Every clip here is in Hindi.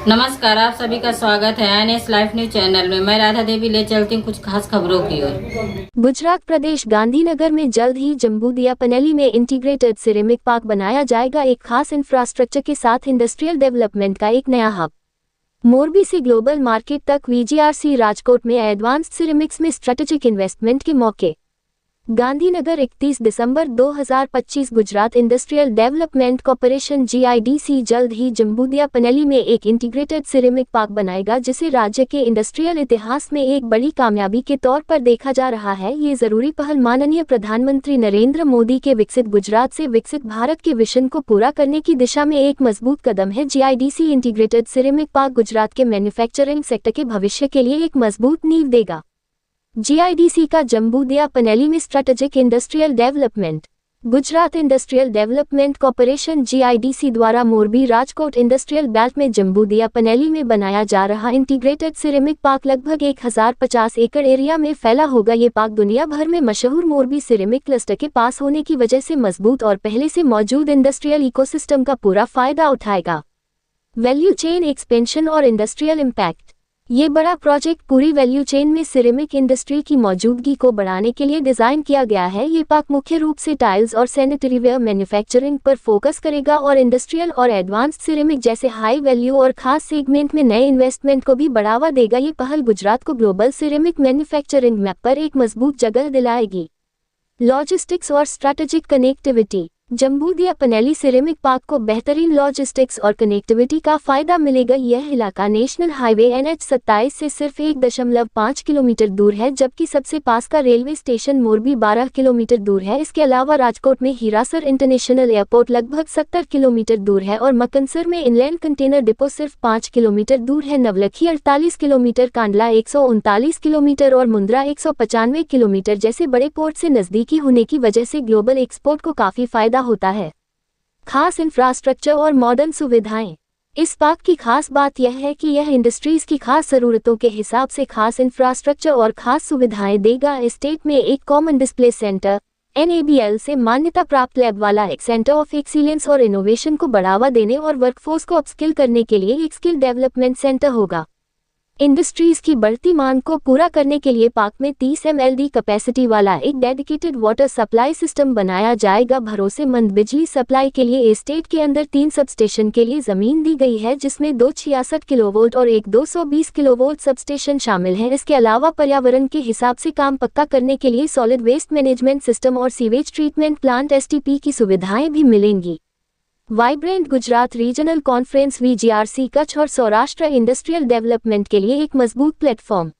नमस्कार, आप सभी का स्वागत है एनएस लाइफ न्यूज चैनल में। मैं राधा देवी ले चलती हूँ कुछ खास खबरों की ओर। गुजरात प्रदेश गांधीनगर में जल्द ही जम्बूदियापनेली में इंटीग्रेटेड सिरेमिक पार्क बनाया जाएगा। एक खास इंफ्रास्ट्रक्चर के साथ इंडस्ट्रियल डेवलपमेंट का एक नया हब। मोरबी से ग्लोबल मार्केट तक वीजीआरसी राजकोट में एडवांस्ड सिरेमिक्स में स्ट्रेटेजिक इन्वेस्टमेंट के मौके। गांधीनगर 31 दिसंबर 2025। Gujarat industrial development corporation GIDC जल्द ही जम्बूदियापनेली में एक इंटीग्रेटेड सिरेमिक पार्क बनाएगा, जिसे राज्य के इंडस्ट्रियल इतिहास में एक बड़ी कामयाबी के तौर पर देखा जा रहा है। ये जरूरी पहल माननीय प्रधानमंत्री नरेंद्र मोदी के विकसित गुजरात से विकसित भारत के विजन को पूरा करने की दिशा में एक मजबूत कदम है। GIDC integrated ceramic park Gujarat के मैन्युफैक्चरिंग सेक्टर के भविष्य के लिए एक मजबूत नींव देगा। जीआईडीसी का जम्बूदियापनेली में strategic industrial development. Gujarat industrial development corporation GIDC द्वारा मोरबी राजकोट इंडस्ट्रियल बेल्ट में जम्बूदियापनेली में बनाया जा रहा इंटीग्रेटेड सिरेमिक पार्क लगभग 1050 एकड़ एरिया में फैला होगा। ये पार्क दुनिया भर में मशहूर मोरबी सिरेमिक क्लस्टर के पास होने की वजह से मजबूत और पहले से मौजूद इंडस्ट्रियल इकोसिस्टम का पूरा फायदा उठाएगा। वैल्यू चेन एक्सपेंशन और इंडस्ट्रियल इम्पैक्ट। ये बड़ा प्रोजेक्ट पूरी वैल्यू चेन में सिरेमिक इंडस्ट्री की मौजूदगी को बढ़ाने के लिए डिजाइन किया गया है। ये पार्क मुख्य रूप से टाइल्स और सैनिटरी वेयर मैन्युफैक्चरिंग पर फोकस करेगा और इंडस्ट्रियल और एडवांस्ड सिरेमिक जैसे हाई वैल्यू और खास सेगमेंट में नए इन्वेस्टमेंट को भी बढ़ावा देगा। ये पहल गुजरात को ग्लोबल सिरेमिक मैन्युफैक्चरिंग मैप पर एक मजबूत जगह दिलाएगी। लॉजिस्टिक्स और स्ट्रैटेजिक कनेक्टिविटी। जम्बूदियापनेली सिरेमिक पार्क को बेहतरीन लॉजिस्टिक्स और कनेक्टिविटी का फायदा मिलेगा। यह इलाका नेशनल हाईवे NH27 से सिर्फ 1.5 किलोमीटर दूर है, जबकि सबसे पास का रेलवे स्टेशन मोरबी 12 किलोमीटर दूर है। इसके अलावा राजकोट में हीरासर इंटरनेशनल एयरपोर्ट लगभग 70 किलोमीटर दूर है और मकनसर में इनलैंड कंटेनर डिपो सिर्फ 5 किलोमीटर दूर है। नवलखी 48 किलोमीटर, कांडला 139 किलोमीटर और मुंद्रा 195 किलोमीटर जैसे बड़े पोर्ट से नजदीकी होने की वजह से ग्लोबल एक्सपोर्ट को काफी फायदा होता है। खास इंफ्रास्ट्रक्चर और मॉडर्न सुविधाएं। इस पार्क की खास बात यह है कि यह इंडस्ट्रीज की खास जरूरतों के हिसाब से खास इंफ्रास्ट्रक्चर और खास सुविधाएं देगा। स्टेट में एक कॉमन डिस्प्ले सेंटर NABL से मान्यता प्राप्त लैब वाला एक सेंटर ऑफ एक्सीलेंस और इनोवेशन को बढ़ावा देने और वर्कफोर्स को अपस्किल करने के लिए एक स्किल डेवलपमेंट सेंटर होगा। इंडस्ट्रीज की बढ़ती मांग को पूरा करने के लिए पार्क में 30 MLD कैपेसिटी वाला एक डेडिकेटेड वाटर सप्लाई सिस्टम बनाया जाएगा। भरोसेमंद बिजली सप्लाई के लिए स्टेट के अंदर 3 सबस्टेशन के लिए जमीन दी गई है, जिसमें 2 66 किलोवोल्ट और एक 220 किलोवोल्ट सबस्टेशन शामिल हैं। इसके अलावा पर्यावरण के हिसाब से काम पक्का करने के लिए सॉलिड वेस्ट मैनेजमेंट सिस्टम और सीवेज ट्रीटमेंट प्लांट STP की सुविधाएं भी मिलेंगी। Vibrant Gujarat regional conference VGRC Kutch और सौराष्ट्र इंडस्ट्रियल डेवलपमेंट के लिए एक मजबूत प्लेटफॉर्म।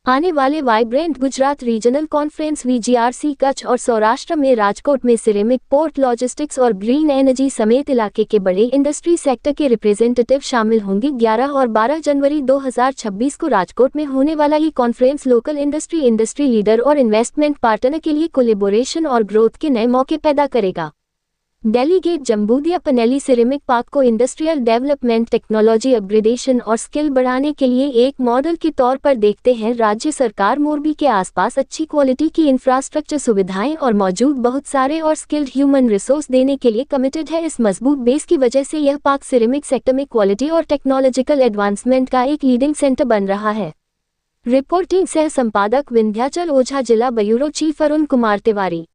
आने वाले vibrant Gujarat regional conference VGRC Kutch और सौराष्ट्र में राजकोट में सिरेमिक, पोर्ट, लॉजिस्टिक्स और ग्रीन एनर्जी समेत इलाके के बड़े इंडस्ट्री सेक्टर के रिप्रेजेंटेटिव शामिल होंगे। 11 और 12 जनवरी 2026 को राजकोट में होने वाला ये कॉन्फ्रेंस लोकल इंडस्ट्री लीडर और इन्वेस्टमेंट पार्टनर के लिए कोलेबोरेशन और ग्रोथ के नए मौके पैदा करेगा। डेलीगेट जम्बूदियापनेली सिरेमिक पार्क को इंडस्ट्रियल डेवलपमेंट, टेक्नोलॉजी अपग्रेडेशन और स्किल बढ़ाने के लिए एक मॉडल के तौर पर देखते हैं। राज्य सरकार मोरबी के आसपास अच्छी क्वालिटी की इंफ्रास्ट्रक्चर सुविधाएं और मौजूद बहुत सारे और स्किल्ड ह्यूमन रिसोर्स देने के लिए कमिटेड है। इस मजबूत बेस की वजह से यह पार्क सिरेमिक सेक्टर में क्वालिटी और टेक्नोलॉजिकल एडवांसमेंट का एक लीडिंग सेंटर बन रहा है। रिपोर्टिंग सह संपादक विंध्याचल ओझा, जिला ब्यूरो चीफ अरुण कुमार तिवारी।